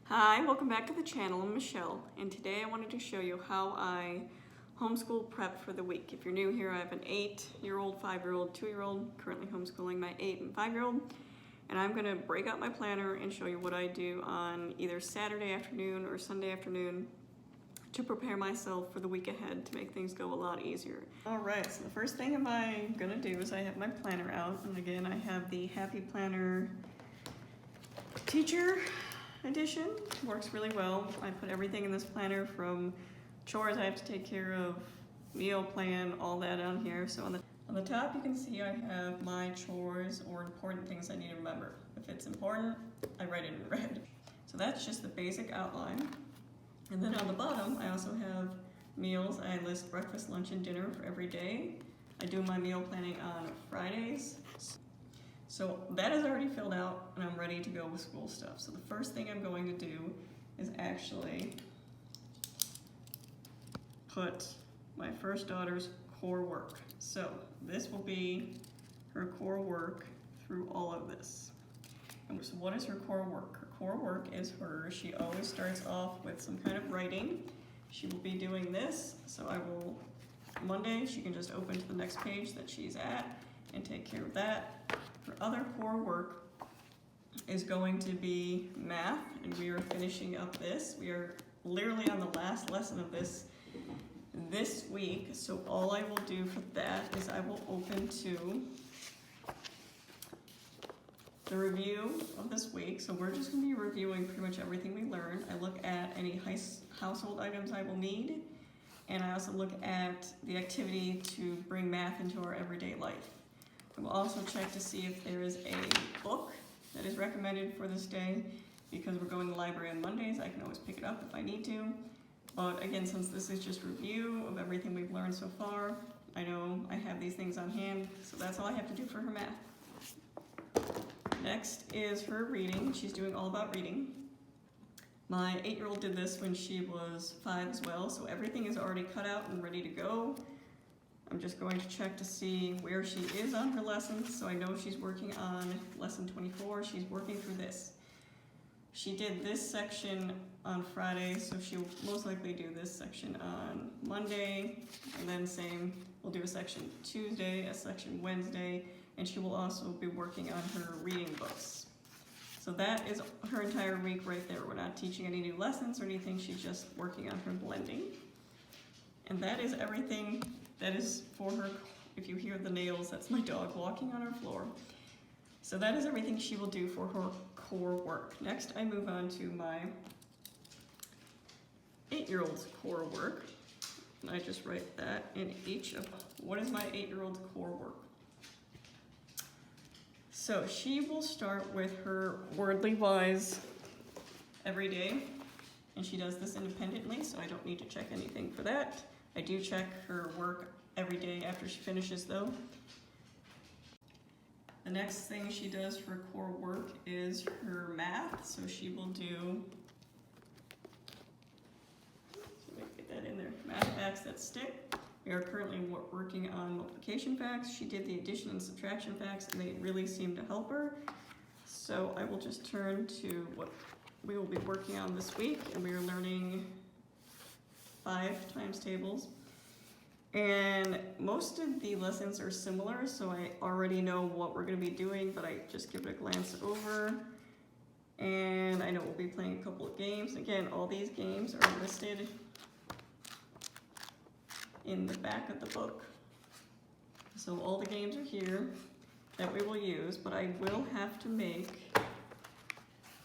Hi, welcome back to the channel. I'm Michelle, and today I wanted to show you how I homeschool prep for the week. If you're new here, I have an 8-year-old, 5-year-old, 2-year-old, currently homeschooling my 8 and 5-year-old, and I'm gonna break out my planner and show you what I do on either Saturday afternoon or Sunday afternoon to prepare myself for the week ahead to make things go a lot easier. All right, so the first thing I'm gonna do is I have my planner out, and again, I have the Happy Planner Teacher Edition. Works really well. I put everything in this planner from chores I have to take care of, meal plan, all that on here. So on the top you can see I have my chores or important things I need to remember. If it's important, I write it in red. So that's just the basic outline. And then on the bottom I also have meals. I list breakfast, lunch, and dinner for every day. I do my meal planning on Fridays. So that is already filled out and I'm ready to go with school stuff. So the first thing I'm going to do is actually put my first daughter's core work. So this will be her core work through all of this. And so what is her core work? Her core work is she always starts off with some kind of writing. She will be doing this, so Monday she can just open to the next page that she's at and take care of that. Her other core work is going to be math, and we are finishing up this. We are literally on the last lesson of this week, so all I will do for that is I will open to the review of this week. So we're just going to be reviewing pretty much everything we learned. I look at any household items I will need, and I also look at the activity to bring math into our everyday life. I will also check to see if there is a book that is recommended for this day. Because we're going to the library on Mondays, I can always pick it up if I need to. But again, since this is just review of everything we've learned so far, I know I have these things on hand, so that's all I have to do for her math. Next is her reading. She's doing all about reading. My 8-year-old did this when she was 5 as well, so everything is already cut out and ready to go. I'm just going to check to see where she is on her lessons, so I know she's working on lesson 24. She's working through this. She did this section on Friday, so she'll most likely do this section on Monday, and then same, we'll do a section Tuesday, a section Wednesday, and she will also be working on her reading books. So that is her entire week right there. We're not teaching any new lessons or anything, she's just working on her blending. And that is everything that is for her. If you hear the nails, that's my dog walking on our floor. So that is everything she will do for her core work. Next, I move on to my 8-year-old's core work. And I just write that in each of what is my 8-year-old's core work. So she will start with her Wordly Wise every day. And she does this independently, so I don't need to check anything for that. I do check her work every day after she finishes though. The next thing she does for core work is her math, so she will do, get that in there, math facts that stick. We are currently working on multiplication facts. She did the addition and subtraction facts and they really seem to help her. So I will just turn to what we will be working on this week, and we are learning 5 times tables. And most of the lessons are similar, so I already know what we're going to be doing, but I just give it a glance over. And I know we'll be playing a couple of games. Again, all these games are listed in the back of the book. So all the games are here that we will use, but I will have to make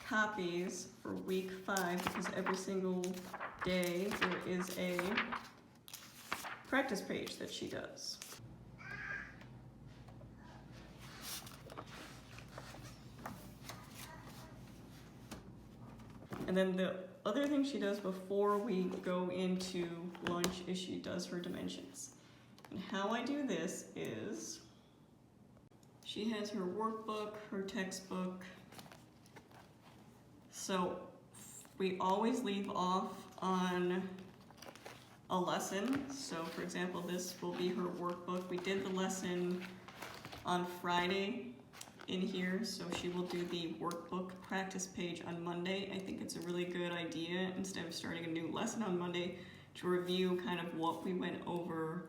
copies for week 5 because every single day there is a practice page that she does. And then the other thing she does before we go into lunch is she does her dimensions. And how I do this is she has her workbook, her textbook. So we always leave off on a lesson. So for example, this will be her workbook. We did the lesson on Friday in here, so she will do the workbook practice page on Monday. I think it's a really good idea, instead of starting a new lesson on Monday, to review kind of what we went over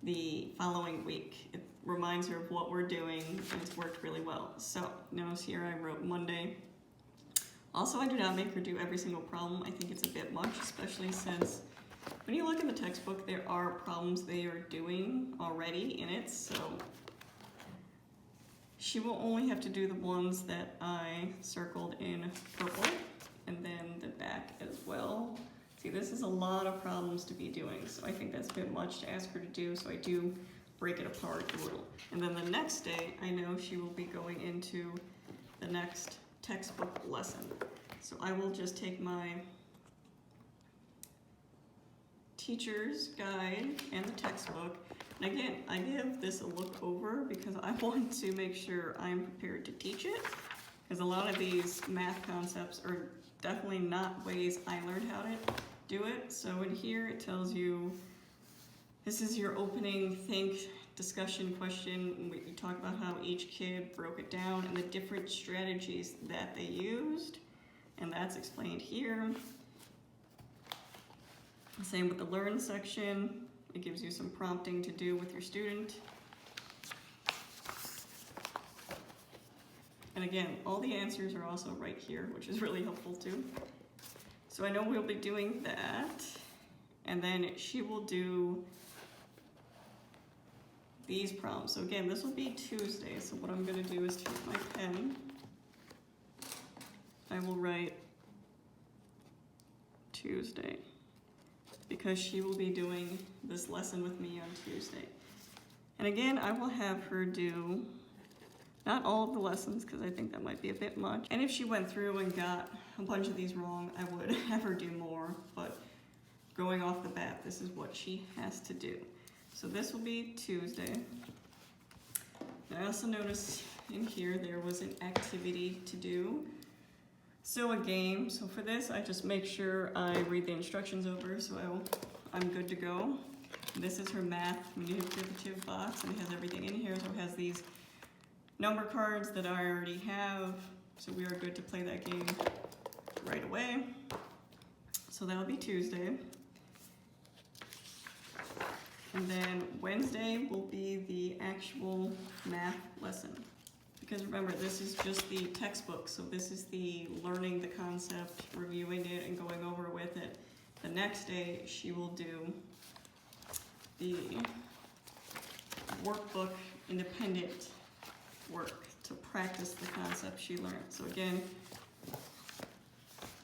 the following week. It reminds her of what we're doing, and it's worked really well. So notice here I wrote Monday. Also, I do not make her do every single problem. I think it's a bit much, especially since when you look in the textbook, there are problems they are doing already in it, so she will only have to do the ones that I circled in purple, and then the back as well. See, this is a lot of problems to be doing, so I think that's a bit much to ask her to do, so I do break it apart a little. And then the next day, I know she will be going into the next textbook lesson. So I will just take my teacher's guide and the textbook, and again, I give this a look over because I want to make sure I'm prepared to teach it, because a lot of these math concepts are definitely not ways I learned how to do it. So in here it tells you this is your opening think discussion question. We talk about how each kid broke it down and the different strategies that they used, and that's explained here. Same with the learn section. It gives you some prompting to do with your student. And again, all the answers are also right here, which is really helpful too. So I know we'll be doing that. And then she will do these problems. So again, this will be Tuesday. So what I'm gonna do is take my pen. I will write Tuesday, because she will be doing this lesson with me on Tuesday. And again, I will have her do not all of the lessons, because I think that might be a bit much. And if she went through and got a bunch of these wrong, I would have her do more, but going off the bat, this is what she has to do. So this will be Tuesday. And I also noticed in here there was an activity to do. So a game. So for this, I just make sure I read the instructions over, so I'm good to go. This is her math manipulative box, and it has everything in here. So it has these number cards that I already have, so we are good to play that game right away. So that'll be Tuesday. And then Wednesday will be the actual math lesson. Because remember, this is just the textbook, so this is the learning the concept, reviewing it, and going over with it. The next day, she will do the workbook independent work to practice the concept she learned. So again,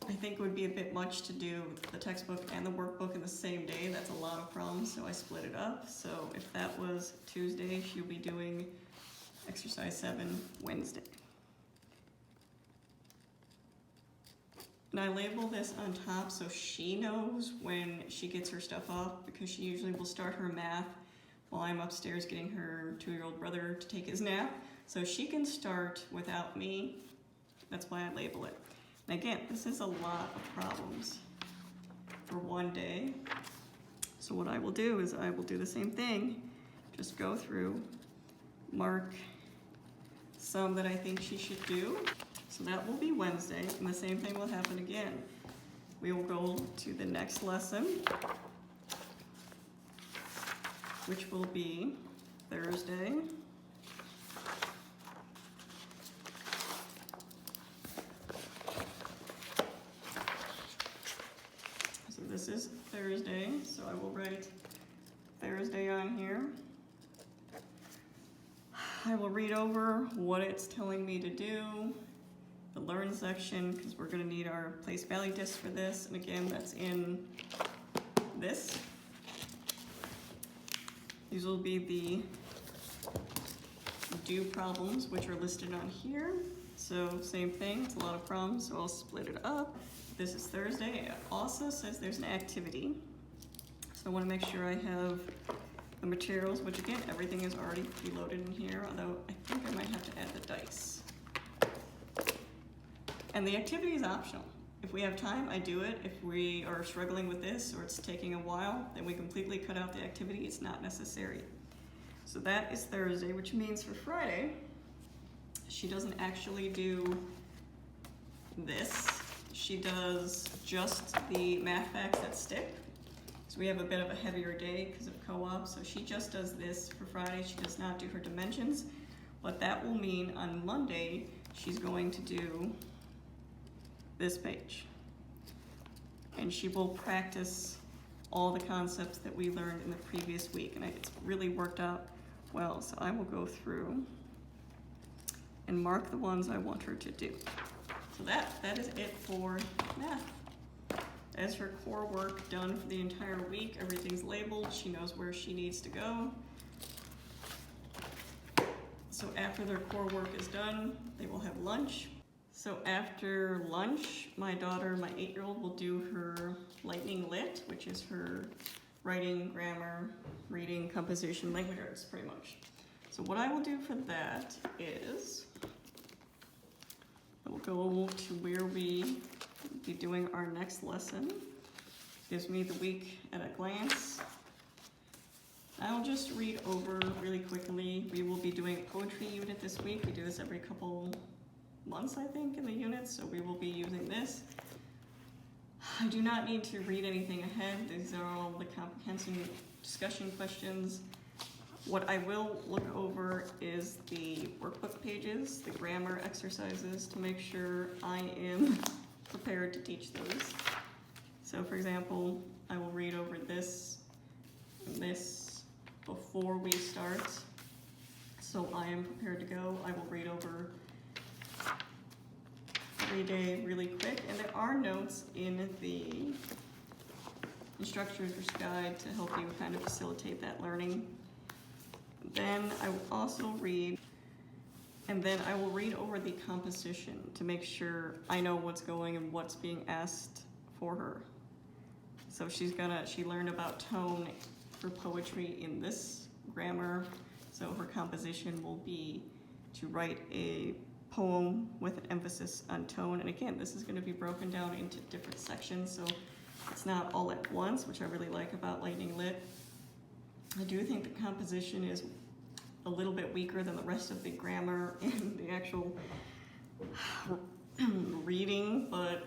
I think it would be a bit much to do the textbook and the workbook in the same day. That's a lot of problems, so I split it up. So if that was Tuesday, she'll be doing exercise 7 Wednesday. And I label this on top so she knows when she gets her stuff off, because she usually will start her math while I'm upstairs getting her 2-year-old brother to take his nap. So she can start without me. That's why I label it. And again, this is a lot of problems for one day. So what I will do is I will do the same thing. Just go through, mark some that I think she should do. So that will be Wednesday, and the same thing will happen again. We will go to the next lesson, which will be Thursday. So this is Thursday, so I will write Thursday on here. I will read over what it's telling me to do, the learn section, because we're going to need our place value disc for this, and again, that's in this. These will be the do problems, which are listed on here. So same thing, it's a lot of problems, so I'll split it up. This is Thursday. It also says there's an activity. So I want to make sure I have the materials, which again, everything is already preloaded in here, although I think I might have to add the dice. And the activity is optional. If we have time, I do it. If we are struggling with this or it's taking a while, then we completely cut out the activity. It's not necessary. So that is Thursday, which means for Friday, she doesn't actually do this. She does just the math facts that stick. So we have a bit of a heavier day because of co-op. So she just does this for Friday. She does not do her dimensions. But that will mean on Monday, she's going to do this page. And she will practice all the concepts that we learned in the previous week. And it's really worked out well. So I will go through and mark the ones I want her to do. So that is it for math. As her core work done for the entire week, everything's labeled, she knows where she needs to go. So after their core work is done, they will have lunch. So after lunch, my daughter, my 8-year-old, will do her lightning lit, which is her writing, grammar, reading, composition, language arts, pretty much. So what I will do for that is, I will go to where we be doing our next lesson. Gives me the week at a glance. I'll just read over really quickly. We will be doing a poetry unit this week. We do this every couple months, I think, in the units, so we will be using this. I do not need to read anything ahead. These are all the comprehension discussion questions. What I will look over is the workbook pages, the grammar exercises, to make sure I am prepared to teach those. So for example, I will read over this and this before we start, so I am prepared to go. I will read over every day really quick, and there are notes in the instructor's guide to help you kind of facilitate that learning. Then I will also read, and then I will read over the composition to make sure I know what's going and what's being asked for her. So she learned about tone for poetry in this grammar. So her composition will be to write a poem with an emphasis on tone. And again, this is going to be broken down into different sections, so it's not all at once, which I really like about Lightning Lit. I do think the composition is a little bit weaker than the rest of the grammar and the actual reading, but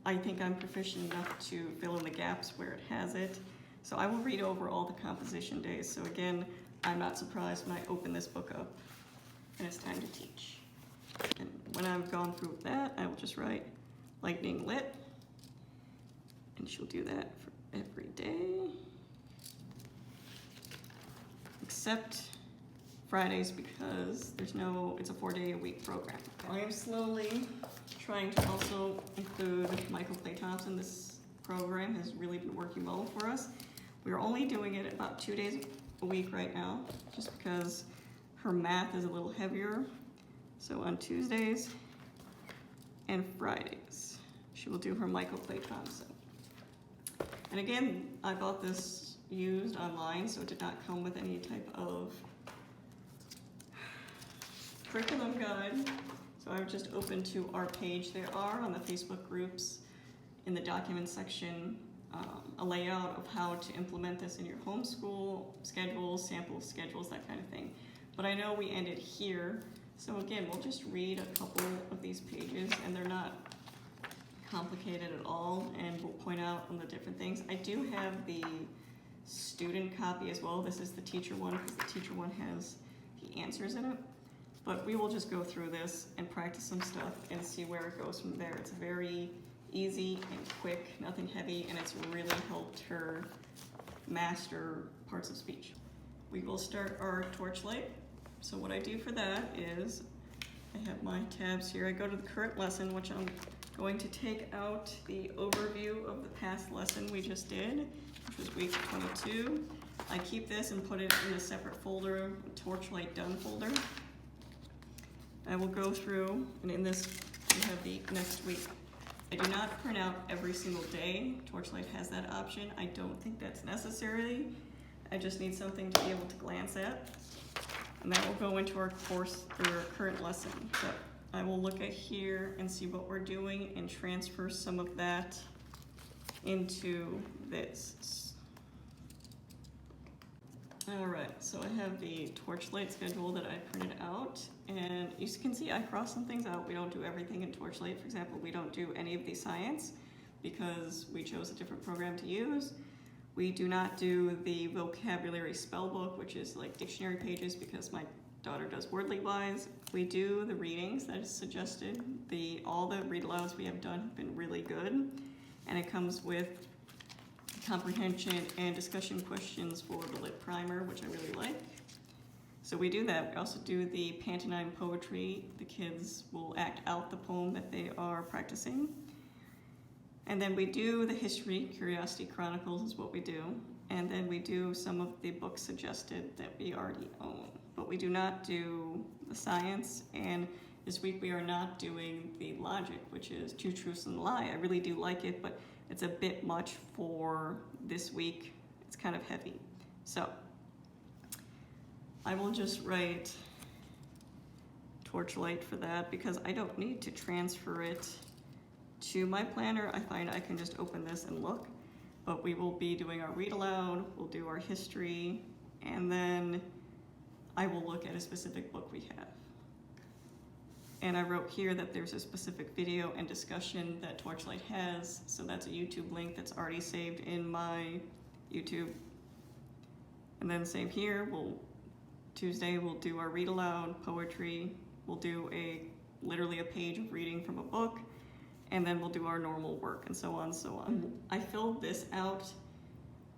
I think I'm proficient enough to fill in the gaps where it has it. So I will read over all the composition days. So again, I'm not surprised when I open this book up and it's time to teach. And when I've gone through that, I will just write Lightning Lit, and she'll do that for every day, except Fridays because it's a 4-day-a-week program. I am slowly trying to also include Michael Clay Thompson. This program has really been working well for us. We're only doing it about 2 days a week right now, just because her math is a little heavier. So on Tuesdays and Fridays, she will do her Michael Clay Thompson. And again, I bought this used online, so it did not come with any type of curriculum guide. So I've just opened to our page. There are on the Facebook groups in the document section a layout of how to implement this in your homeschool schedules, sample schedules, that kind of thing. But I know we ended here, so again, we'll just read a couple of these pages, and they're not complicated at all, and we'll point out on the different things. I do have the student copy as well. This is the teacher one, because the teacher one has the answers in it. But we will just go through this and practice some stuff and see where it goes from there. It's very easy and quick, nothing heavy, and it's really helped her master parts of speech. We will start our Torchlight. So what I do for that is I have my tabs here. I go to the current lesson, which I'm going to take out the overview of the past lesson we just did, which was week 22. I keep this and put it in a separate folder, a Torchlight Done folder. I will go through, and in this we have the next week. I do not print out every single day. Torchlight has that option. I don't think that's necessary. I just need something to be able to glance at. And that will go into our course or current lesson. So I will look at here and see what we're doing and transfer some of that into this. All right, so I have the Torchlight schedule that I printed out, and you can see I crossed some things out. We don't do everything in Torchlight. For example, we don't do any of the science because we chose a different program to use. We do not do the vocabulary spell book, which is like dictionary pages, because my daughter does Wordly Wise. We do the readings that is suggested. All the read alouds we have done have been really good, and it comes with comprehension and discussion questions for the Lit Primer, which I really like. So we do that. We also do the pantomime poetry. The kids will act out the poem that they are practicing. And then we do the history. Curiosity Chronicles is what we do. And then we do some of the books suggested that we already own. But we do not do the science. And this week we are not doing the logic, which is Two Truths and a Lie. I really do like it, but it's a bit much for this week. It's kind of heavy. So I will just write Torchlight for that because I don't need to transfer it to my planner. I find I can just open this and look. But we will be doing our read aloud, we'll do our history, and then I will look at a specific book we have. And I wrote here that there's a specific video and discussion that Torchlight has, so that's a YouTube link that's already saved in my YouTube. And then same here, Tuesday we'll do our read aloud, poetry, we'll do literally a page of reading from a book, and then we'll do our normal work, and so on and so on. I filled this out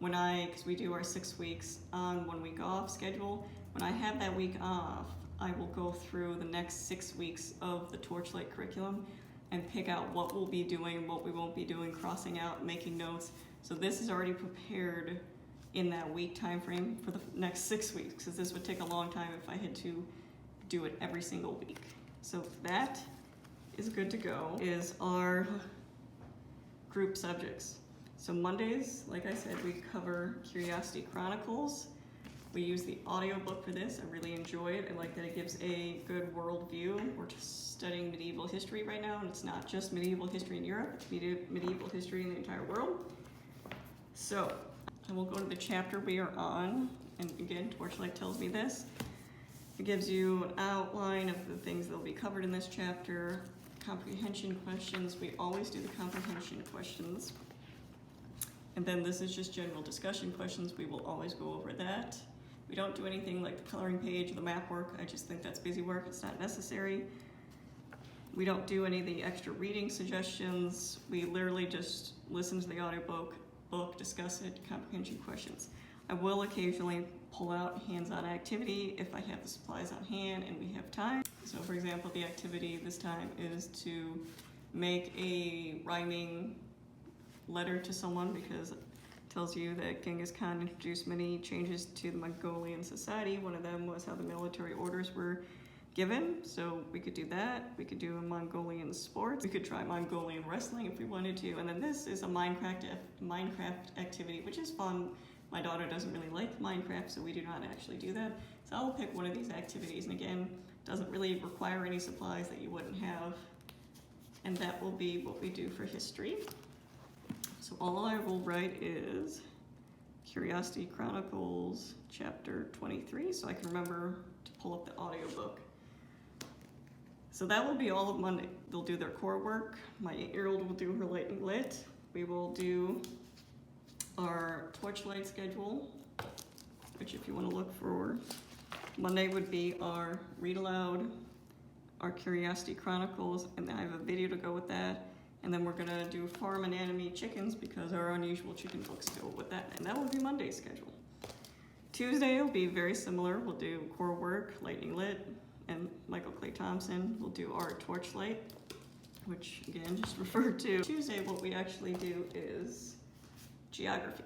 because we do our 6 weeks on 1 week off schedule. When I have that week off, I will go through the next 6 weeks of the Torchlight curriculum and pick out what we'll be doing, what we won't be doing, crossing out, making notes. So this is already prepared in that week time frame for the next 6 weeks, because this would take a long time if I had to do it every single week. So that is good to go, is our group subjects. So Mondays, like I said, we cover Curiosity Chronicles. We use the audiobook for this. I really enjoy it. I like that it gives a good world view. We're just studying medieval history right now, and it's not just medieval history in Europe, it's medieval history in the entire world. So I will go to the chapter we are on, and again, Torchlight tells me this. It gives you an outline of the things that will be covered in this chapter. Comprehension questions, we always do the comprehension questions. And then this is just general discussion questions. We will always go over that. We don't do anything like the coloring page or the map work. I just think that's busy work. It's not necessary. We don't do any of the extra reading suggestions. We literally just listen to the audiobook, discuss it, comprehension questions. I will occasionally pull out hands-on activity if I have the supplies on hand and we have time. So for example, the activity this time is to make a rhyming letter to someone, because it tells you that Genghis Khan introduced many changes to the Mongolian society. One of them was how the military orders were given. So we could do that. We could do a Mongolian sports. We could try Mongolian wrestling if we wanted to. And then this is a Minecraft activity, which is fun. My daughter doesn't really like Minecraft, so we do not actually do that. So I'll pick one of these activities, and again, doesn't really require any supplies that you wouldn't have. And that will be what we do for history. So all I will write is Curiosity Chronicles, chapter 23, so I can remember to pull up the audiobook. So that will be all of Monday. They'll do their core work. My 8-year-old will do her lightning lit. We will do our Torchlight schedule, which if you want to look for, Monday would be our read aloud, our Curiosity Chronicles, and then I have a video to go with that. And then we're gonna do farm anatomy chickens because our unusual chicken books go with that. And that will be Monday's schedule. Tuesday will be very similar. We'll do core work, lightning lit, and Michael Clay Thompson. We'll do our Torchlight, which again, just refer to. Tuesday, what we actually do is geography.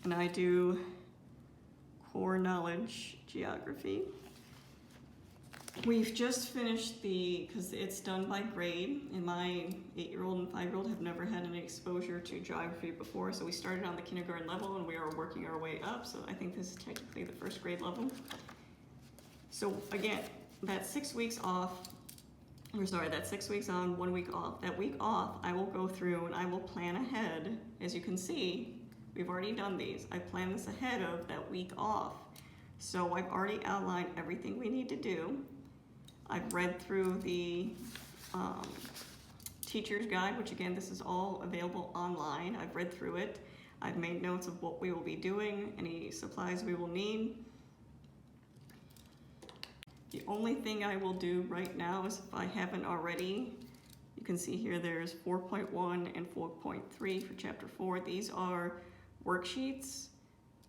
And I do core knowledge geography. We've just finished because it's done by grade, and my 8-year-old and 5-year-old have never had any exposure to geography before, so we started on the kindergarten level and we are working our way up, so I think this is technically the first grade level. So again, that 6 weeks off, that 6 weeks on, 1 week off, that week off, I will go through and I will plan ahead. As you can see, We've already done these. I planned this ahead of that week off. So I've already outlined everything we need to do. I've read through the teacher's guide, which again, this is all available online. I've read through it. I've made notes of what we will be doing, any supplies we will need. The only thing I will do right now is, if I haven't already, you can see here there's 4.1 and 4.3 for chapter 4. These are worksheets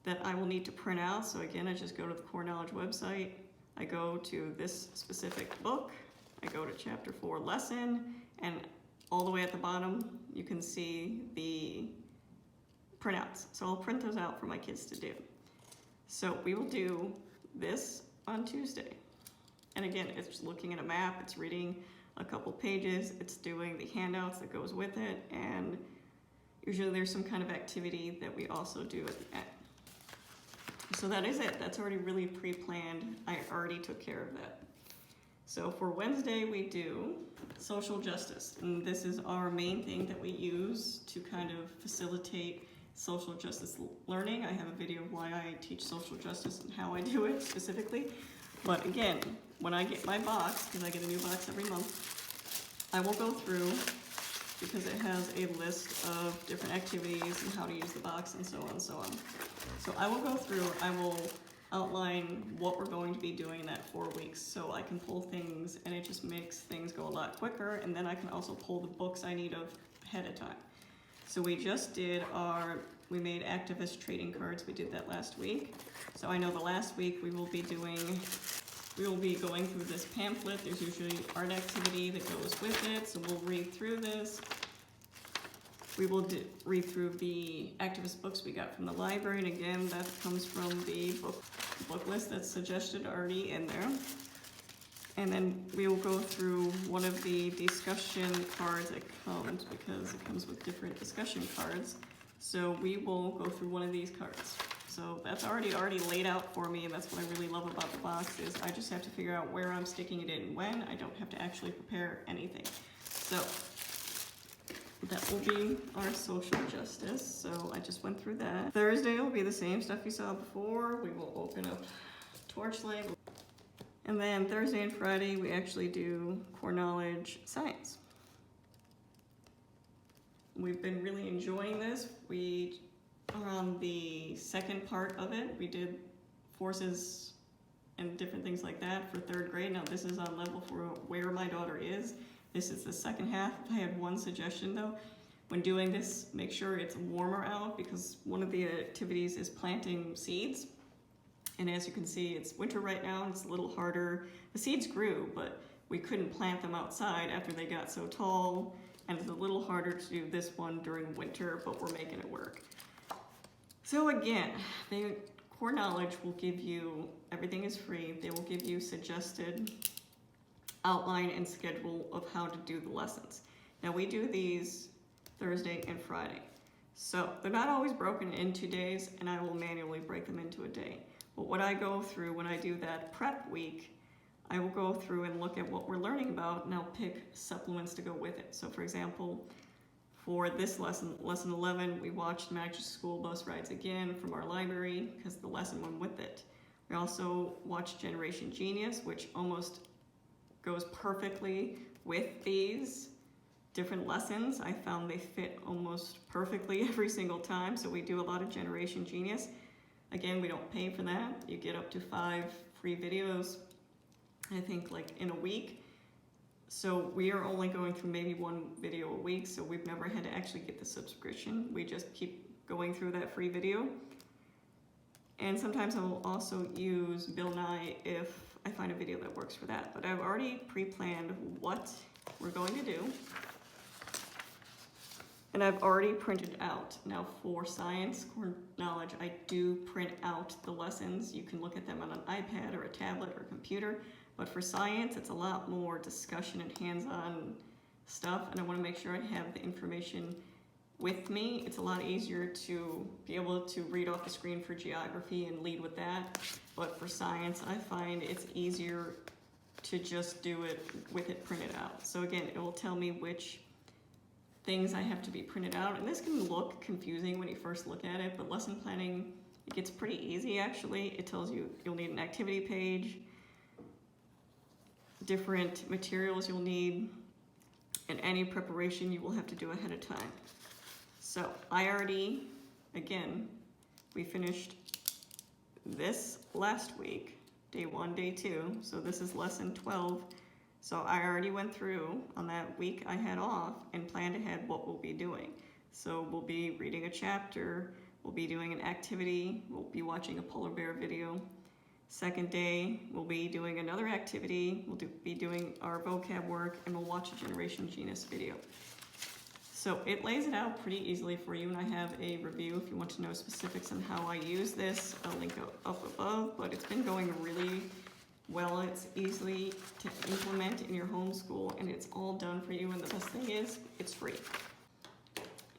that I will need to print out. So again, I just go to the Core Knowledge website. I go to this specific book. I go to chapter 4 lesson, and all the way at the bottom, you can see the printouts. So I'll print those out for my kids to do. So we will do this on Tuesday. And again, it's looking at a map, it's reading a couple pages, it's doing the handouts that goes with it, and usually there's some kind of activity that we also do at the end. So that is it. That's already really pre-planned. I already took care of that. So for Wednesday, we do social justice. And this is our main thing that we use to kind of facilitate social justice learning. I have a video of why I teach social justice and how I do it specifically. But again, when I get my box, because I get a new box every month, I will go through, because it has a list of different activities and how to use the box and so on and so on. So I will go through, I will outline what we're going to be doing in that 4 weeks, so I can pull things, and it just makes things go a lot quicker, and then I can also pull the books I need of ahead of time. So we just did we made activist trading cards. We did that last week. So I know the last week we will be going through this pamphlet. There's usually art activity that goes with it, so we'll read through this. We will read through the activist books we got from the library, and again, that comes from the book list that's suggested already in there. And then we will go through one of the discussion cards that comes, because it comes with different discussion cards. So we will go through one of these cards. So that's already laid out for me, and that's what I really love about the box, is I just have to figure out where I'm sticking it in and when. I don't have to actually prepare anything. So that will be our social justice. So I just went through that. Thursday will be the same stuff you saw before. We will open up Torchlight. And then Thursday and Friday, we actually do core knowledge science. We've been really enjoying this. We are on the second part of it. We did forces and different things like that for 3rd grade. Now this is on level for where my daughter is. This is the second half. I had one suggestion though. When doing this, make sure it's warmer out, because one of the activities is planting seeds. And as you can see, it's winter right now, and it's a little harder. The seeds grew, but we couldn't plant them outside after they got so tall, and it's a little harder to do this one during winter, but we're making it work. So again, core knowledge will give you, everything is free, they will give you suggested outline and schedule of how to do the lessons. Now we do these Thursday and Friday. So they're not always broken in 2 days, and I will manually break them into a day. But what I go through when I do that prep week, I will go through and look at what we're learning about, and I'll pick supplements to go with it. So for example, for this lesson, lesson 11, we watched Magic School Bus Rides again from our library, because the lesson went with it. We also watched Generation Genius, which almost goes perfectly with these different lessons. I found they fit almost perfectly every single time, so we do a lot of Generation Genius. Again, we don't pay for that. You get up to 5 free videos, I think, like in a week. So we are only going through maybe 1 video a week, so we've never had to actually get the subscription. We just keep going through that free video. And sometimes I will also use Bill Nye if I find a video that works for that. But I've already pre-planned what we're going to do. And I've already printed out. Now for science, core knowledge, I do print out the lessons. You can look at them on an iPad or a tablet or a computer. But for science, it's a lot more discussion and hands-on stuff. And I want to make sure I have the information with me. It's a lot easier to be able to read off the screen for geography and lead with that. But for science, I find it's easier to just do it with it printed out. So again, it will tell me which things I have to be printed out, and this can look confusing when you first look at it, but lesson planning, it gets pretty easy actually. It tells you you'll need an activity page, different materials you'll need, and any preparation you will have to do ahead of time. So I already, again, we finished this last week, day 1, day 2, so this is lesson 12. So I already went through on that week I had off and planned ahead what we'll be doing. So we'll be reading a chapter, we'll be doing an activity, we'll be watching a polar bear video. Second day, we'll be doing another activity, we'll be doing our vocab work, and we'll watch a Generation Genus video. So it lays it out pretty easily for you, and I have a review if you want to know specifics on how I use this. I'll link up above, but it's been going really well. It's easy to implement in your homeschool, and it's all done for you, and the best thing is, it's free.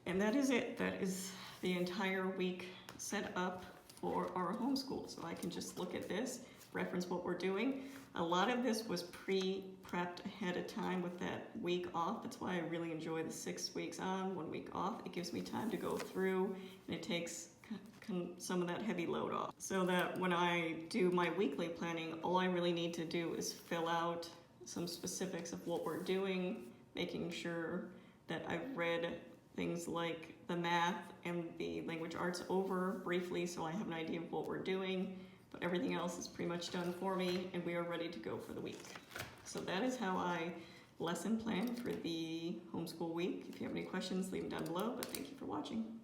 And that is it. That is the entire week set up for our homeschool. So I can just look at this, reference what we're doing. A lot of this was pre-prepped ahead of time with that week off. That's why I really enjoy the 6 weeks on, 1 week off. It gives me time to go through, and it takes some of that heavy load off. So that when I do my weekly planning, all I really need to do is fill out some specifics of what we're doing, making sure that I've read things like the math and the language arts over briefly so I have an idea of what we're doing, but everything else is pretty much done for me and we are ready to go for the week. So that is how I lesson plan for the homeschool week. If you have any questions, leave them down below, but thank you for watching.